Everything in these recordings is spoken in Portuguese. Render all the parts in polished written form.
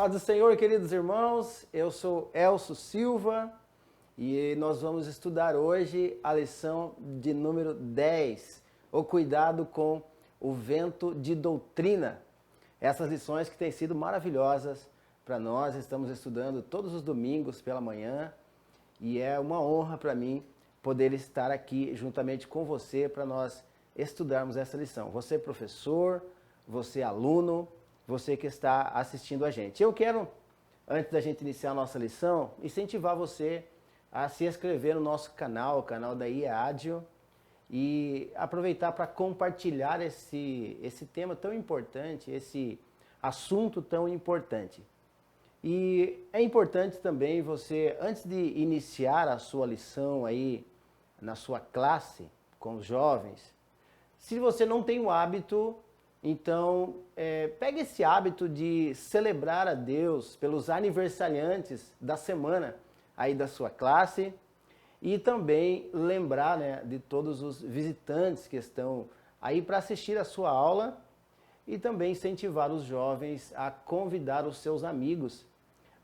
Paz do Senhor, queridos irmãos, eu sou Elcio Silva e nós vamos estudar hoje a lição de número 10, o cuidado com o vento de doutrina. Essas lições que têm sido maravilhosas para nós, estamos estudando todos os domingos pela manhã e é uma honra para mim poder estar aqui juntamente com você para nós estudarmos essa lição. Você professor, você aluno, você que está assistindo a gente. Eu quero, antes da gente iniciar a nossa lição, incentivar você a se inscrever no nosso canal, o canal da IEADIO, e aproveitar para compartilhar esse tema tão importante, esse assunto tão importante. E é importante também você, antes de iniciar a sua lição aí na sua classe com os jovens, se você não tem o hábito, então pegue esse hábito de celebrar a Deus pelos aniversariantes da semana aí da sua classe e também lembrar, né, de todos os visitantes que estão aí para assistir a sua aula e também incentivar os jovens a convidar os seus amigos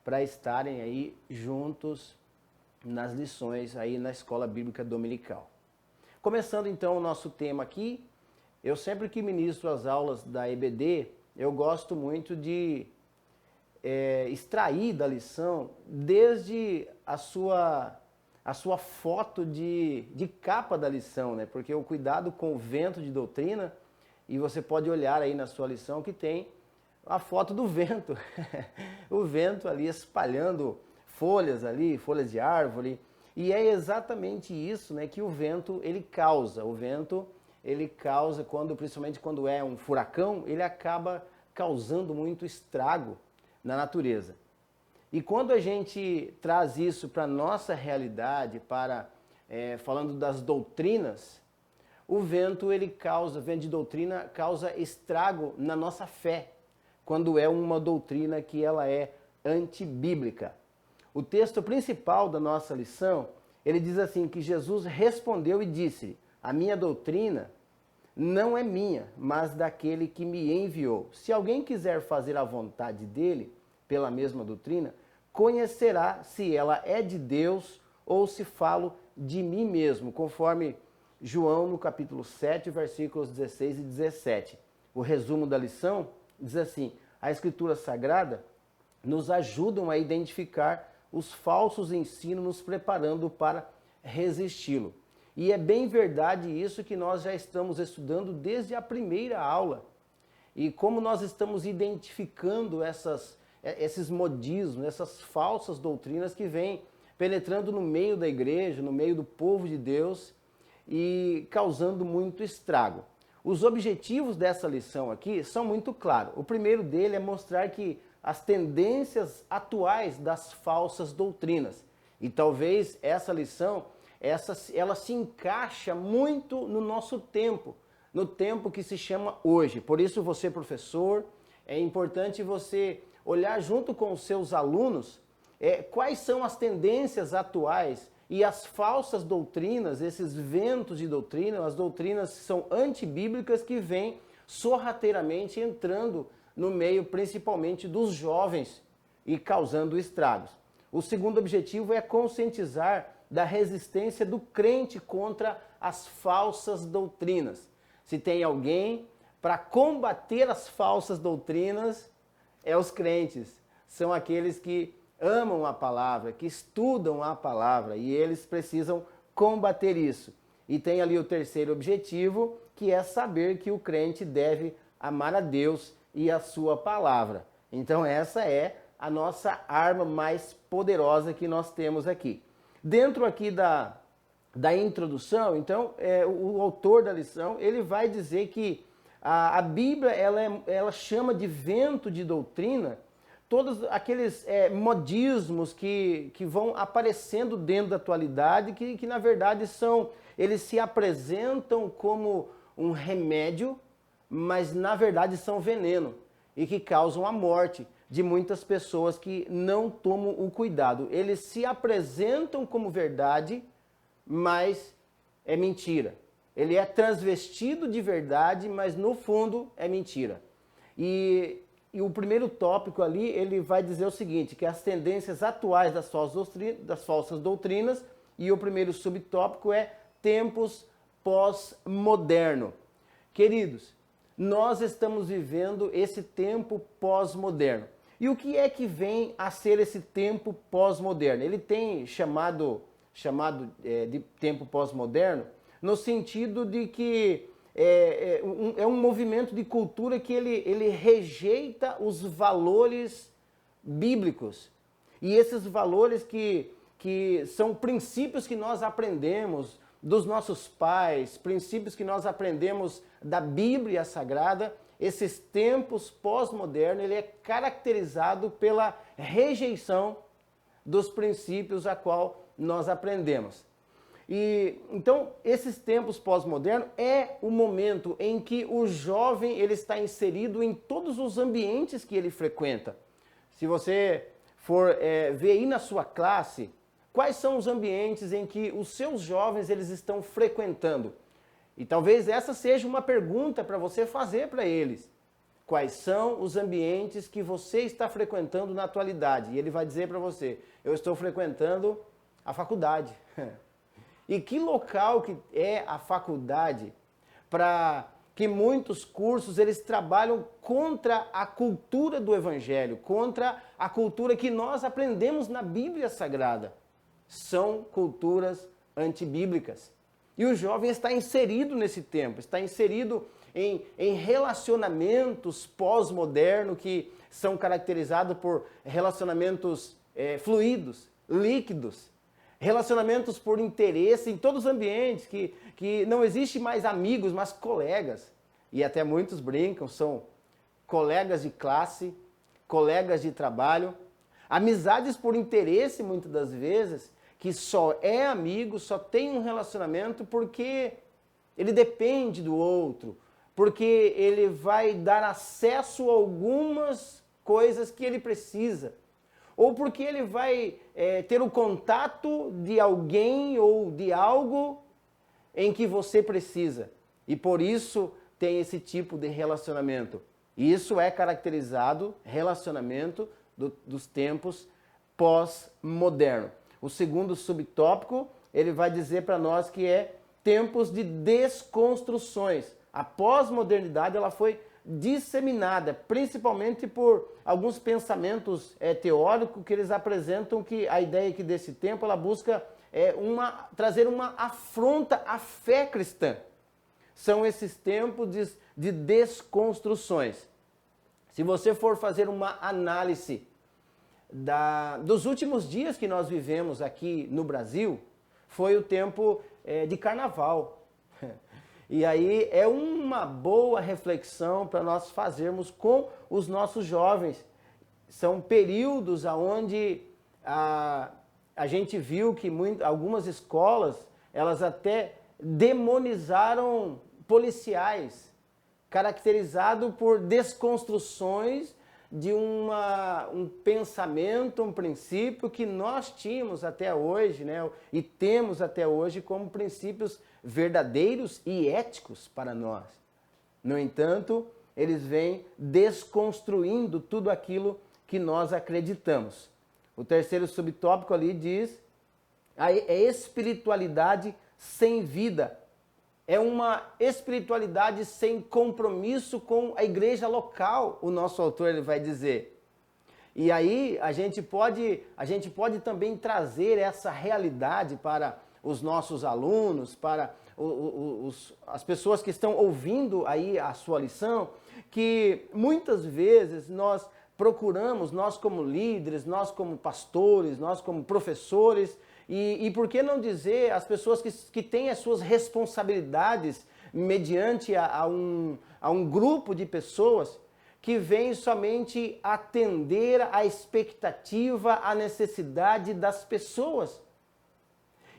para estarem aí juntos nas lições aí na Escola Bíblica Dominical. Começando então o nosso tema aqui, eu sempre que ministro as aulas da EBD, eu gosto muito de extrair da lição desde a sua foto de capa da lição, né? Porque o cuidado com o vento de doutrina, e você pode olhar aí na sua lição que tem a foto do vento, o vento ali espalhando folhas ali, folhas de árvore, e é exatamente isso, né, que o vento ele causa. O vento ele causa, principalmente quando é um furacão, ele acaba causando muito estrago na natureza. E quando a gente traz isso para a nossa realidade, falando das doutrinas, o vento de doutrina causa estrago na nossa fé, quando é uma doutrina que ela é antibíblica. O texto principal da nossa lição, ele diz assim, que Jesus respondeu e disse: a minha doutrina não é minha, mas daquele que me enviou. Se alguém quiser fazer a vontade dele, pela mesma doutrina, conhecerá se ela é de Deus ou se falo de mim mesmo, conforme João no capítulo 7, versículos 16 e 17. O resumo da lição diz assim: a Escritura Sagrada nos ajudam a identificar os falsos ensinos, nos preparando para resisti-lo. E é bem verdade isso que nós já estamos estudando desde a primeira aula. E como nós estamos identificando esses modismos, essas falsas doutrinas que vêm penetrando no meio da igreja, no meio do povo de Deus e causando muito estrago. Os objetivos dessa lição aqui são muito claros. O primeiro dele é mostrar que as tendências atuais das falsas doutrinas. E talvez essa lição ela se encaixa muito no nosso tempo, no tempo que se chama hoje. Por isso, você, professor, é importante você olhar junto com os seus alunos quais são as tendências atuais e as falsas doutrinas, esses ventos de doutrina, as doutrinas que são antibíblicas que vêm sorrateiramente entrando no meio principalmente dos jovens e causando estragos. O segundo objetivo é conscientizar da resistência do crente contra as falsas doutrinas. Se tem alguém para combater as falsas doutrinas, é os crentes. São aqueles que amam a palavra, que estudam a palavra, e eles precisam combater isso. E tem ali o terceiro objetivo, que é saber que o crente deve amar a Deus e a sua palavra. Então essa é a nossa arma mais poderosa que nós temos aqui. Dentro aqui da introdução, então, o autor da lição, ele vai dizer que a Bíblia, ela chama de vento de doutrina todos aqueles modismos que vão aparecendo dentro da atualidade, que na verdade eles se apresentam como um remédio, mas na verdade são veneno e que causam a morte de muitas pessoas que não tomam o cuidado. Eles se apresentam como verdade, mas é mentira. Ele é transvestido de verdade, mas no fundo é mentira. E E o primeiro tópico ali, ele vai dizer o seguinte, que as tendências atuais das falsas doutrinas, e o primeiro subtópico é tempos pós-moderno. Queridos, nós estamos vivendo esse tempo pós-moderno. E o que é que vem a ser esse tempo pós-moderno? Ele tem chamado de tempo pós-moderno no sentido de que é um movimento de cultura que ele rejeita os valores bíblicos. E esses valores que são princípios que nós aprendemos dos nossos pais, princípios que nós aprendemos da Bíblia Sagrada, esses tempos pós-modernos, ele é caracterizado pela rejeição dos princípios a qual nós aprendemos. E então, esses tempos pós-modernos é o momento em que o jovem ele está inserido em todos os ambientes que ele frequenta. Se você for ver aí na sua classe, quais são os ambientes em que os seus jovens eles estão frequentando? E talvez essa seja uma pergunta para você fazer para eles. Quais são os ambientes que você está frequentando na atualidade? E ele vai dizer para você, eu estou frequentando a faculdade. E que local que é a faculdade para que muitos cursos eles trabalham contra a cultura do Evangelho, contra a cultura que nós aprendemos na Bíblia Sagrada. São culturas antibíblicas. E o jovem está inserido nesse tempo, está inserido em relacionamentos pós-modernos que são caracterizados por relacionamentos fluidos, líquidos, relacionamentos por interesse em todos os ambientes, que não existe mais amigos, mas colegas. E até muitos brincam, são colegas de classe, colegas de trabalho, amizades por interesse muitas das vezes, que só é amigo, só tem um relacionamento porque ele depende do outro, porque ele vai dar acesso a algumas coisas que ele precisa, ou porque ele vai ter o contato de alguém ou de algo em que você precisa. E por isso tem esse tipo de relacionamento. E isso é caracterizado relacionamento dos tempos pós-moderno. O segundo subtópico, ele vai dizer para nós que é tempos de desconstruções. A pós-modernidade ela foi disseminada, principalmente por alguns pensamentos teóricos que eles apresentam que a ideia que desse tempo ela busca trazer uma afronta à fé cristã. São esses tempos de desconstruções. Se você for fazer uma análise dos últimos dias que nós vivemos aqui no Brasil, foi o tempo de carnaval. E aí é uma boa reflexão para nós fazermos com os nossos jovens. São períodos onde a gente viu que algumas escolas, elas até demonizaram policiais, caracterizado por desconstruções de um pensamento, um princípio que nós tínhamos até hoje, né? E temos até hoje como princípios verdadeiros e éticos para nós. No entanto, eles vêm desconstruindo tudo aquilo que nós acreditamos. O terceiro subtópico ali diz a espiritualidade sem vida. É uma espiritualidade sem compromisso com a igreja local, o nosso autor ele vai dizer. E aí a gente pode também trazer essa realidade para os nossos alunos, para as pessoas que estão ouvindo aí a sua lição, que muitas vezes nós procuramos, nós como líderes, nós como pastores, nós como professores, e por que não dizer as pessoas que têm as suas responsabilidades mediante a um grupo de pessoas que vem somente atender à expectativa, à necessidade das pessoas.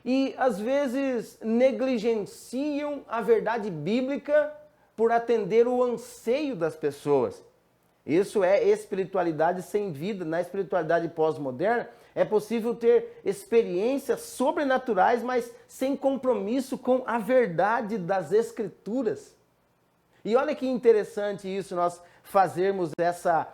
E às vezes negligenciam a verdade bíblica por atender o anseio das pessoas. Isso é espiritualidade sem vida. Na espiritualidade pós-moderna, é possível ter experiências sobrenaturais, mas sem compromisso com a verdade das Escrituras. E olha que interessante isso, nós fazermos essa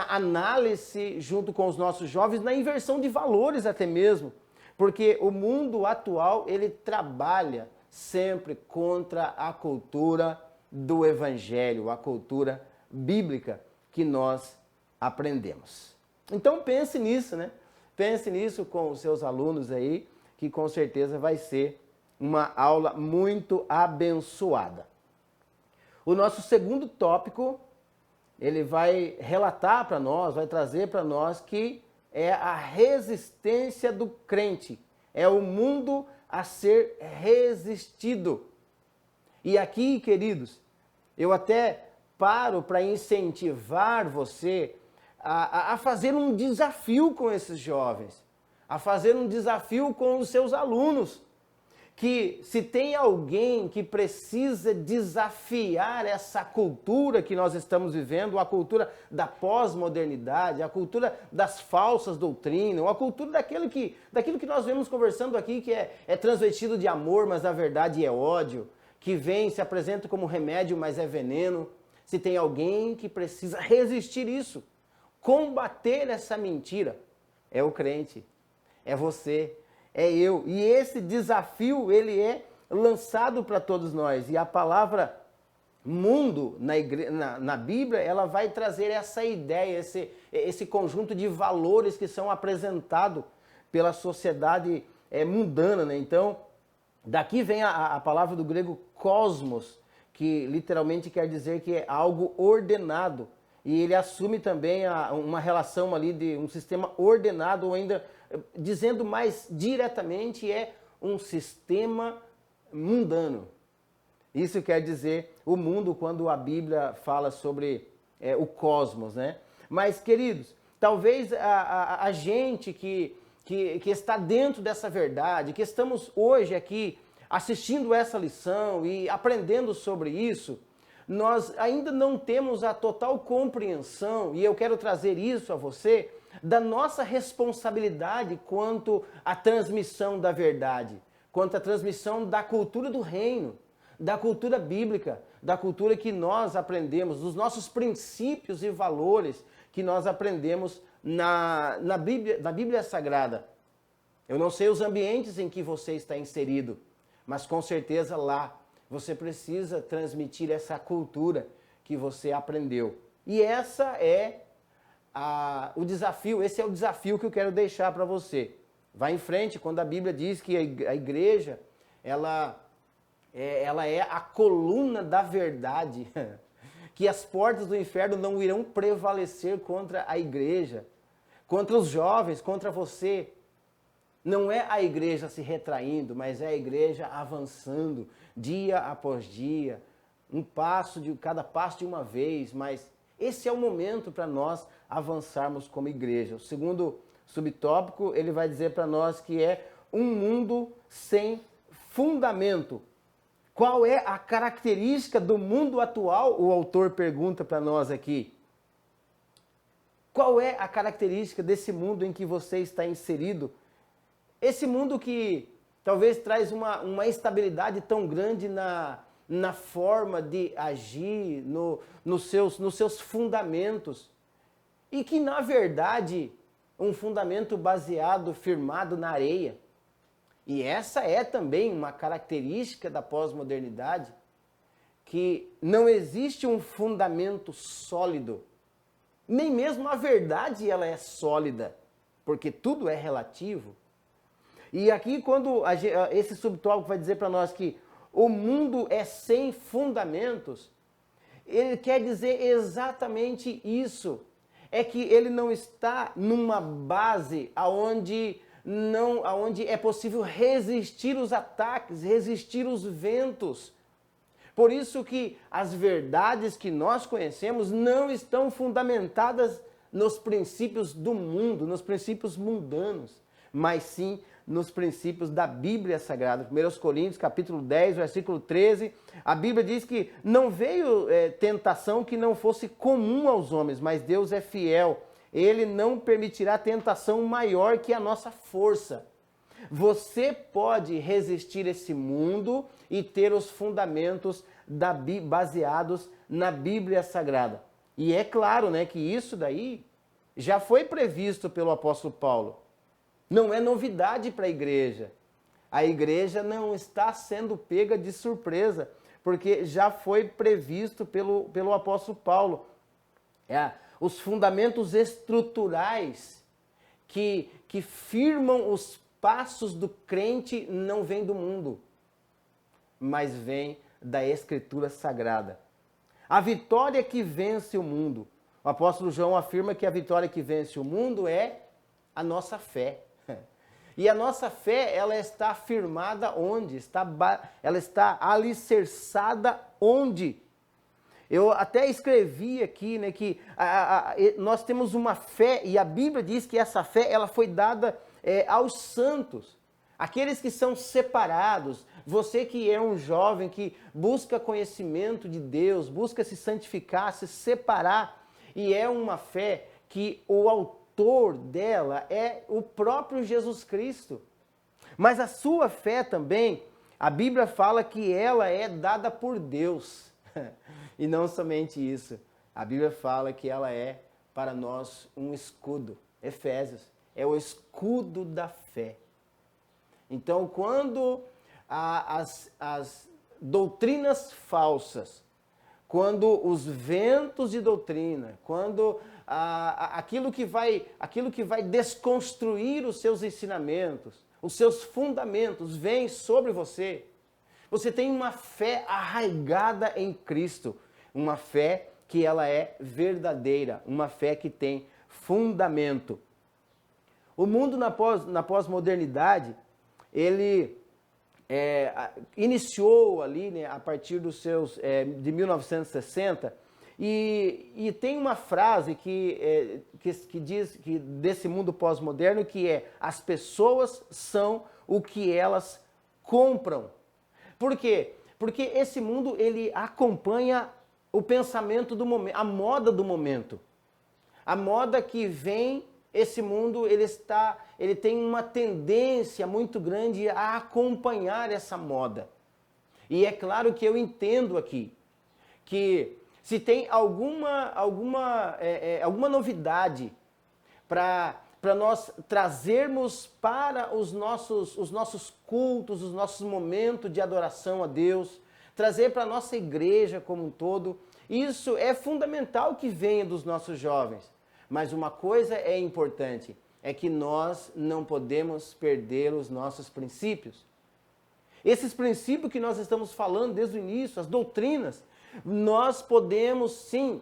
análise junto com os nossos jovens na inversão de valores até mesmo. Porque o mundo atual, ele trabalha sempre contra a cultura do evangelho, a cultura bíblica que nós aprendemos. Então pense nisso, né? Pense nisso com os seus alunos aí, que com certeza vai ser uma aula muito abençoada. O nosso segundo tópico, ele vai relatar para nós, vai trazer para nós que é a resistência do crente. É o mundo a ser resistido. E aqui, queridos, eu até paro para incentivar você a fazer um desafio com esses jovens, a fazer um desafio com os seus alunos, que se tem alguém que precisa desafiar essa cultura que nós estamos vivendo, a cultura da pós-modernidade, a cultura das falsas doutrinas, a cultura daquilo que nós vemos conversando aqui, que é transvestido de amor, mas na verdade é ódio, que vem, se apresenta como remédio, mas é veneno. Se tem alguém que precisa resistir isso, combater essa mentira, é o crente, é você, é eu. E esse desafio, ele é lançado para todos nós. E a palavra mundo na Bíblia, ela vai trazer essa ideia, esse conjunto de valores que são apresentados pela sociedade mundana, né? Então, daqui vem a palavra do grego cosmos, que literalmente quer dizer que é algo ordenado. E ele assume também uma relação ali de um sistema ordenado, ou ainda dizendo mais diretamente, é um sistema mundano. Isso quer dizer o mundo quando a Bíblia fala sobre o cosmos, né? Mas, queridos, talvez a gente que está dentro dessa verdade, que estamos hoje aqui assistindo essa lição e aprendendo sobre isso, nós ainda não temos a total compreensão, e eu quero trazer isso a você, da nossa responsabilidade quanto à transmissão da verdade, quanto à transmissão da cultura do reino, da cultura bíblica, da cultura que nós aprendemos, dos nossos princípios e valores que nós aprendemos na Bíblia Sagrada. Eu não sei os ambientes em que você está inserido, mas com certeza lá você precisa transmitir essa cultura que você aprendeu. E essa é o desafio, esse é o desafio que eu quero deixar para você. Vá em frente quando a Bíblia diz que a igreja, ela é a coluna da verdade, que as portas do inferno não irão prevalecer contra a igreja, contra os jovens, contra você. Não é a igreja se retraindo, mas é a igreja avançando dia após dia, cada passo de uma vez, mas esse é o momento para nós avançarmos como igreja. O segundo subtópico, ele vai dizer para nós que é um mundo sem fundamento. Qual é a característica do mundo atual? O autor pergunta para nós aqui. Qual é a característica desse mundo em que você está inserido? Esse mundo que talvez traz uma instabilidade tão grande na forma de agir, nos seus fundamentos. E que, na verdade, um fundamento baseado, firmado na areia. E essa é também uma característica da pós-modernidade, que não existe um fundamento sólido. Nem mesmo a verdade ela é sólida, porque tudo é relativo. E aqui, quando esse subtópico vai dizer para nós que o mundo é sem fundamentos, ele quer dizer exatamente isso. É que ele não está numa base aonde é possível resistir os ataques, resistir os ventos. Por isso que as verdades que nós conhecemos não estão fundamentadas nos princípios do mundo, nos princípios mundanos, mas sim nos princípios da Bíblia Sagrada. 1 Coríntios, capítulo 10, versículo 13, a Bíblia diz que não veio tentação que não fosse comum aos homens, mas Deus é fiel. Ele não permitirá tentação maior que a nossa força. Você pode resistir esse mundo e ter os fundamentos baseados na Bíblia Sagrada. E é claro, né, que isso daí já foi previsto pelo apóstolo Paulo. Não é novidade para a igreja. A igreja não está sendo pega de surpresa, porque já foi previsto pelo apóstolo Paulo. Os fundamentos estruturais que firmam os passos do crente não vêm do mundo, mas vêm da Escritura Sagrada. A vitória que vence o mundo. O apóstolo João afirma que a vitória que vence o mundo é a nossa fé. E a nossa fé, ela está firmada onde? Ela está alicerçada onde? Eu até escrevi aqui, né, que nós temos uma fé, e a Bíblia diz que essa fé ela foi dada aos santos, aqueles que são separados. Você que é um jovem que busca conhecimento de Deus, busca se santificar, se separar, e é uma fé que o autor dela é o próprio Jesus Cristo. Mas a sua fé também, a Bíblia fala que ela é dada por Deus. E não somente isso, a Bíblia fala que ela é para nós um escudo. Efésios, é o escudo da fé. Então, quando as doutrinas falsas, quando os ventos de doutrina, quando aquilo que vai desconstruir os seus ensinamentos, os seus fundamentos vem sobre você, você tem uma fé arraigada em Cristo, uma fé que ela é verdadeira, uma fé que tem fundamento. O mundo na pós-modernidade, ele iniciou ali, né, a partir de 1960, e tem uma frase que diz que desse mundo pós-moderno que é: as pessoas são o que elas compram. Por quê? Porque esse mundo ele acompanha o pensamento do momento, a moda do momento. A moda que vem, esse mundo ele tem uma tendência muito grande a acompanhar essa moda. E é claro que eu entendo aqui que se tem alguma novidade para nós trazermos para os nossos cultos, os nossos momentos de adoração a Deus, trazer para a nossa igreja como um todo, isso é fundamental que venha dos nossos jovens. Mas uma coisa é importante, é que nós não podemos perder os nossos princípios. Esses princípios que nós estamos falando desde o início, as doutrinas, nós podemos sim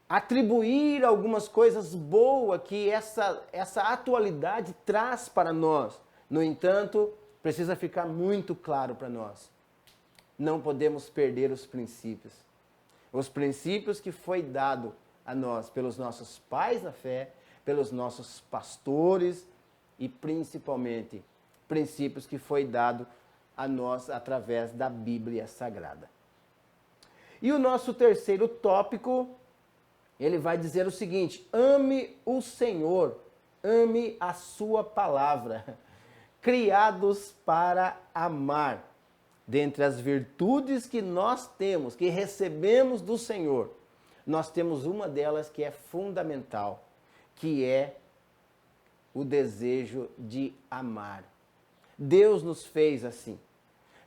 atribuir algumas coisas boas que essa atualidade traz para nós. No entanto, precisa ficar muito claro para nós. Não podemos perder os princípios. Os princípios que foi dado a nós pelos nossos pais na fé, pelos nossos pastores e principalmente princípios que foi dado a nós através da Bíblia Sagrada. E o nosso terceiro tópico, ele vai dizer o seguinte: ame o Senhor, ame a sua palavra, criados para amar. Dentre as virtudes que nós temos, que recebemos do Senhor, nós temos uma delas que é fundamental, que é o desejo de amar. Deus nos fez assim.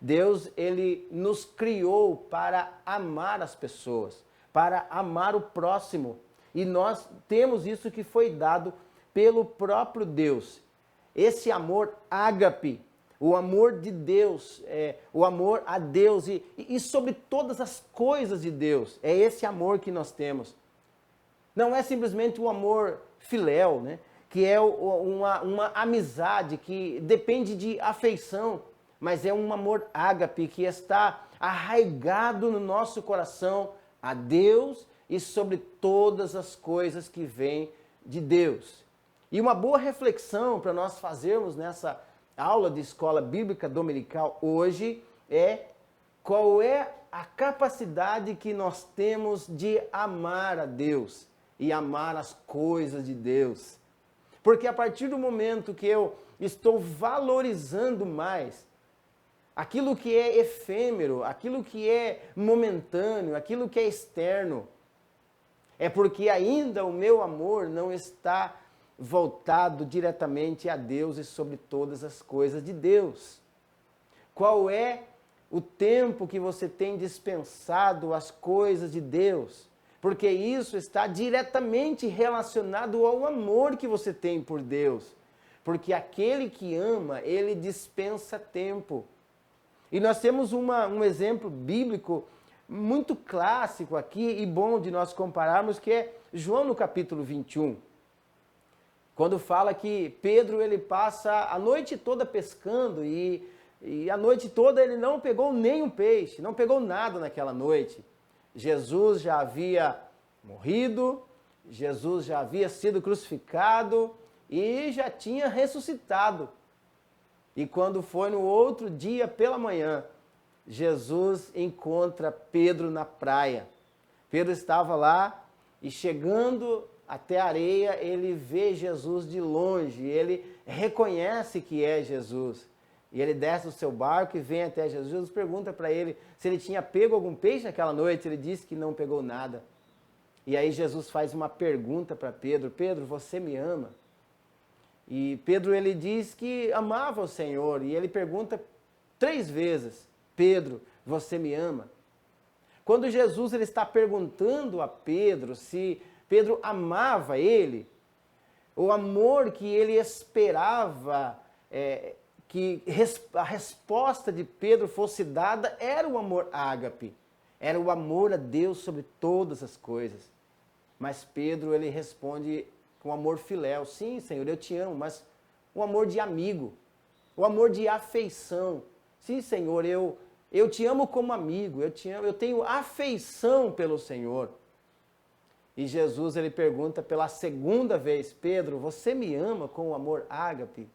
Deus, ele nos criou para amar as pessoas, para amar o próximo. E nós temos isso que foi dado pelo próprio Deus. Esse amor ágape, o amor de Deus, o amor a Deus e sobre todas as coisas de Deus. É esse amor que nós temos. Não é simplesmente o amor filéu, né? Que é uma amizade que depende de afeição, mas é um amor ágape que está arraigado no nosso coração a Deus e sobre todas as coisas que vêm de Deus. E uma boa reflexão para nós fazermos nessa aula de escola bíblica dominical hoje é: qual é a capacidade que nós temos de amar a Deus e amar as coisas de Deus? Porque a partir do momento que eu estou valorizando mais aquilo que é efêmero, aquilo que é momentâneo, aquilo que é externo. É porque ainda o meu amor não está voltado diretamente a Deus e sobre todas as coisas de Deus. Qual é o tempo que você tem dispensado às coisas de Deus? Porque isso está diretamente relacionado ao amor que você tem por Deus. Porque aquele que ama, ele dispensa tempo. E nós temos um exemplo bíblico muito clássico aqui e bom de nós compararmos, que é João no capítulo 21. Quando fala que Pedro ele passa a noite toda pescando e a noite toda ele não pegou nenhum peixe, não pegou nada naquela noite. Jesus já havia morrido, Jesus já havia sido crucificado e já tinha ressuscitado. E quando foi no outro dia pela manhã, Jesus encontra Pedro na praia. Pedro estava lá e chegando até a areia, ele vê Jesus de longe, ele reconhece que é Jesus. E ele desce do seu barco e vem até Jesus. Jesus pergunta para ele se ele tinha pego algum peixe naquela noite. Ele disse que não pegou nada. E aí Jesus faz uma pergunta para Pedro: Pedro, você me ama? E Pedro ele diz que amava o Senhor. E ele pergunta 3 vezes: Pedro, você me ama? Quando Jesus ele está perguntando a Pedro se Pedro amava ele, o amor que ele esperava que a resposta de Pedro fosse dada era o amor ágape, era o amor a Deus sobre todas as coisas. Mas Pedro ele responde com amor filéu: sim, Senhor, eu te amo, mas o amor de amigo, o amor de afeição. Sim, Senhor, eu te amo como amigo, eu te amo, eu tenho afeição pelo Senhor. E Jesus ele pergunta pela segunda vez: Pedro, você me ama com o amor ágape?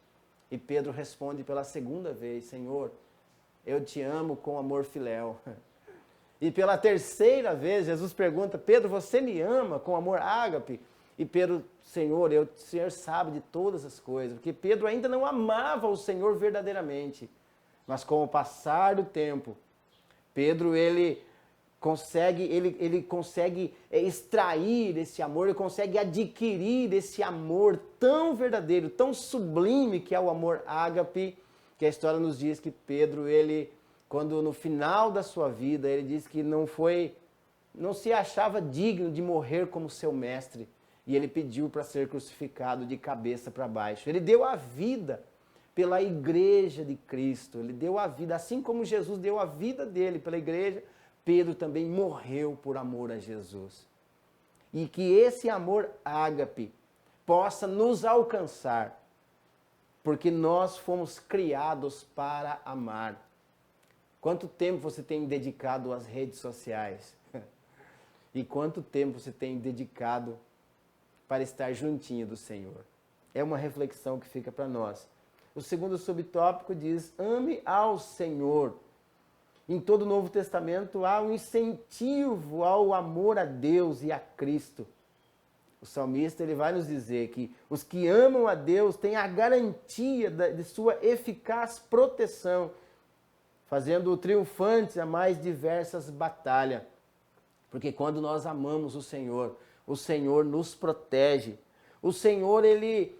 E Pedro responde pela segunda vez: Senhor, eu te amo com amor filéu. E pela terceira vez Jesus pergunta: Pedro, você me ama com amor ágape? E Pedro: Senhor, o Senhor sabe de todas as coisas. Porque Pedro ainda não amava o Senhor verdadeiramente. Mas com o passar do tempo, Pedro ele consegue extrair esse amor, ele consegue adquirir esse amor tão verdadeiro, tão sublime que é o amor ágape, que a história nos diz que Pedro, ele, quando no final da sua vida, ele diz que não se achava digno de morrer como seu mestre, e ele pediu para ser crucificado de cabeça para baixo. Ele deu a vida pela igreja de Cristo, ele deu a vida, assim como Jesus deu a vida dele pela igreja, Pedro também morreu por amor a Jesus. E que esse amor ágape possa nos alcançar, porque nós fomos criados para amar. Quanto tempo você tem dedicado às redes sociais? E quanto tempo você tem dedicado para estar juntinho do Senhor? É uma reflexão que fica para nós. O segundo subtópico diz: ame ao Senhor. Em todo o Novo Testamento há um incentivo ao amor a Deus e a Cristo. O salmista ele vai nos dizer que os que amam a Deus têm a garantia de sua eficaz proteção, fazendo triunfantes a mais diversas batalhas. Porque quando nós amamos o Senhor nos protege. O Senhor ele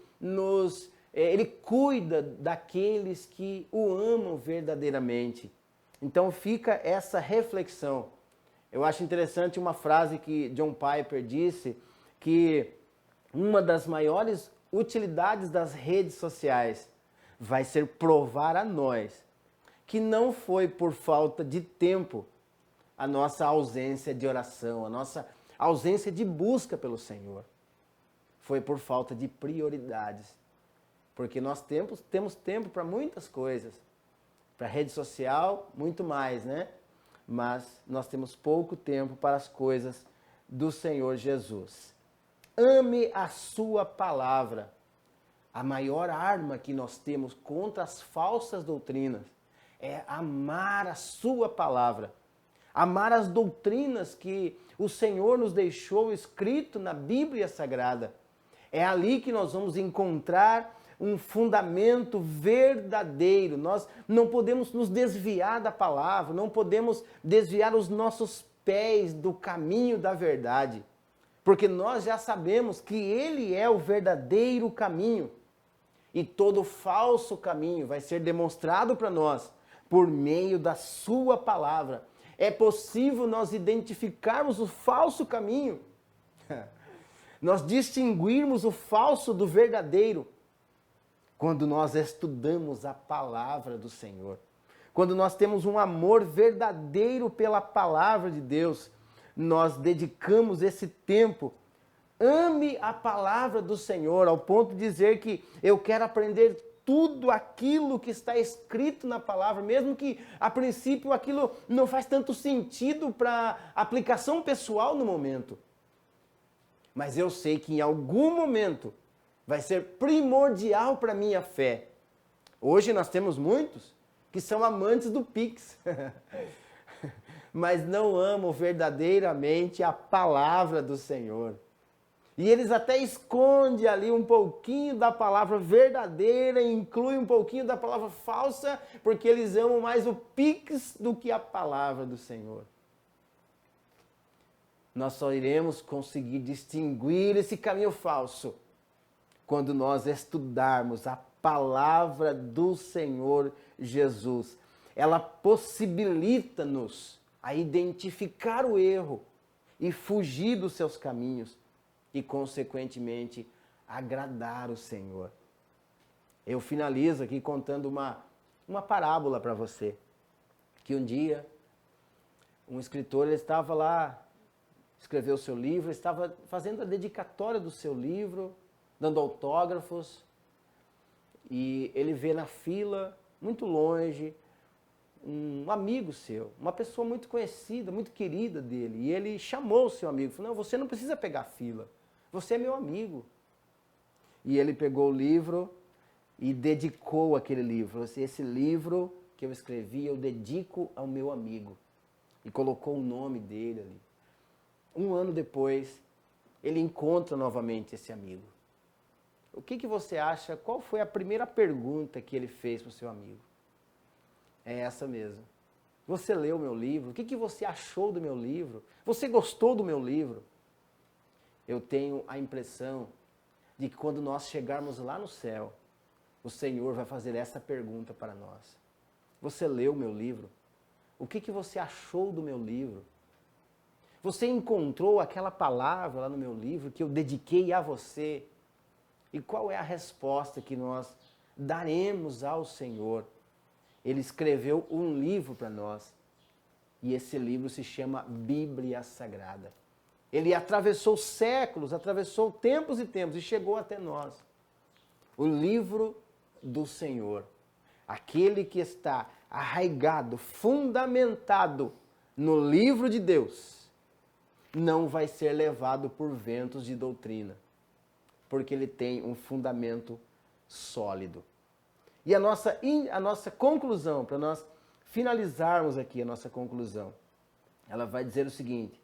cuida daqueles que o amam verdadeiramente. Então fica essa reflexão. Eu acho interessante uma frase que John Piper disse, que uma das maiores utilidades das redes sociais vai ser provar a nós que não foi por falta de tempo a nossa ausência de oração, a nossa ausência de busca pelo Senhor. Foi por falta de prioridades. Porque nós temos tempo para muitas coisas. Para a rede social, muito mais, né? Mas nós temos pouco tempo para as coisas do Senhor Jesus. Ame a sua palavra. A maior arma que nós temos contra as falsas doutrinas é amar a sua palavra. Amar as doutrinas que o Senhor nos deixou escrito na Bíblia Sagrada. É ali que nós vamos encontrar um fundamento verdadeiro. Nós não podemos nos desviar da palavra, não podemos desviar os nossos pés do caminho da verdade, porque nós já sabemos que Ele é o verdadeiro caminho e todo falso caminho vai ser demonstrado para nós por meio da Sua palavra. É possível nós identificarmos o falso caminho, nós distinguirmos o falso do verdadeiro, quando nós estudamos a palavra do Senhor. Quando nós temos um amor verdadeiro pela palavra de Deus, nós dedicamos esse tempo. Ame a palavra do Senhor, ao ponto de dizer que eu quero aprender tudo aquilo que está escrito na palavra, mesmo que a princípio aquilo não faz tanto sentido para aplicação pessoal no momento. Mas eu sei que em algum momento vai ser primordial para a minha fé. Hoje nós temos muitos que são amantes do Pix, mas não amam verdadeiramente a palavra do Senhor. E eles até escondem ali um pouquinho da palavra verdadeira, incluem um pouquinho da palavra falsa, porque eles amam mais o Pix do que a palavra do Senhor. Nós só iremos conseguir distinguir esse caminho falso quando nós estudarmos a palavra do Senhor Jesus. Ela possibilita-nos a identificar o erro e fugir dos seus caminhos e, consequentemente, agradar o Senhor. Eu finalizo aqui contando uma parábola para você, que um dia um escritor ele estava lá, escreveu o seu livro, estava fazendo a dedicatória do seu livro, dando autógrafos, e ele vê na fila, muito longe, um amigo seu, uma pessoa muito conhecida, muito querida dele, e ele chamou o seu amigo, falou, não, você não precisa pegar fila, você é meu amigo. E ele pegou o livro e dedicou aquele livro, esse livro que eu escrevi, eu dedico ao meu amigo, e colocou o nome dele ali. Um ano depois, ele encontra novamente esse amigo. O que você acha? Qual foi a primeira pergunta que ele fez para o seu amigo? É essa mesmo. Você leu o meu livro? O que você achou do meu livro? Você gostou do meu livro? Eu tenho a impressão de que quando nós chegarmos lá no céu, o Senhor vai fazer essa pergunta para nós. Você leu o meu livro? O que você achou do meu livro? Você encontrou aquela palavra lá no meu livro que eu dediquei a você? E qual é a resposta que nós daremos ao Senhor? Ele escreveu um livro para nós. E esse livro se chama Bíblia Sagrada. Ele atravessou séculos, atravessou tempos e tempos e chegou até nós. O livro do Senhor. Aquele que está arraigado, fundamentado no livro de Deus, não vai ser levado por ventos de doutrina, porque ele tem um fundamento sólido. E a nossa conclusão, para nós finalizarmos aqui a nossa conclusão, ela vai dizer o seguinte: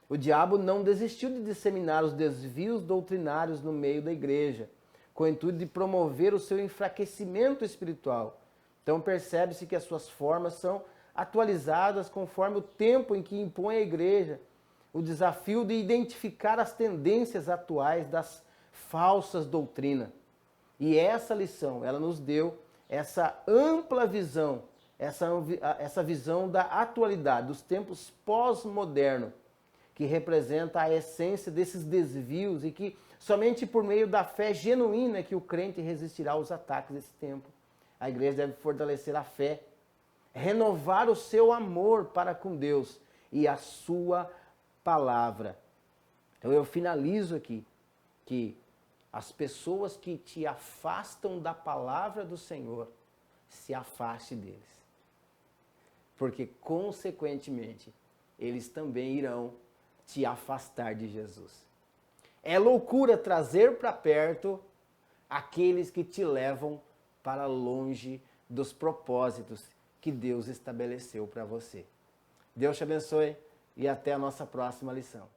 o diabo não desistiu de disseminar os desvios doutrinários no meio da igreja, com o intuito de promover o seu enfraquecimento espiritual. Então percebe-se que as suas formas são atualizadas conforme o tempo em que impõe a igreja o desafio de identificar as tendências atuais das falsas doutrinas. E essa lição, ela nos deu essa ampla visão, essa visão da atualidade, dos tempos pós-modernos, que representa a essência desses desvios e que somente por meio da fé genuína é que o crente resistirá aos ataques desse tempo. A igreja deve fortalecer a fé, renovar o seu amor para com Deus e a sua palavra. Então eu finalizo aqui que as pessoas que te afastam da palavra do Senhor, se afaste deles. Porque, consequentemente, eles também irão te afastar de Jesus. É loucura trazer para perto aqueles que te levam para longe dos propósitos que Deus estabeleceu para você. Deus te abençoe e até a nossa próxima lição.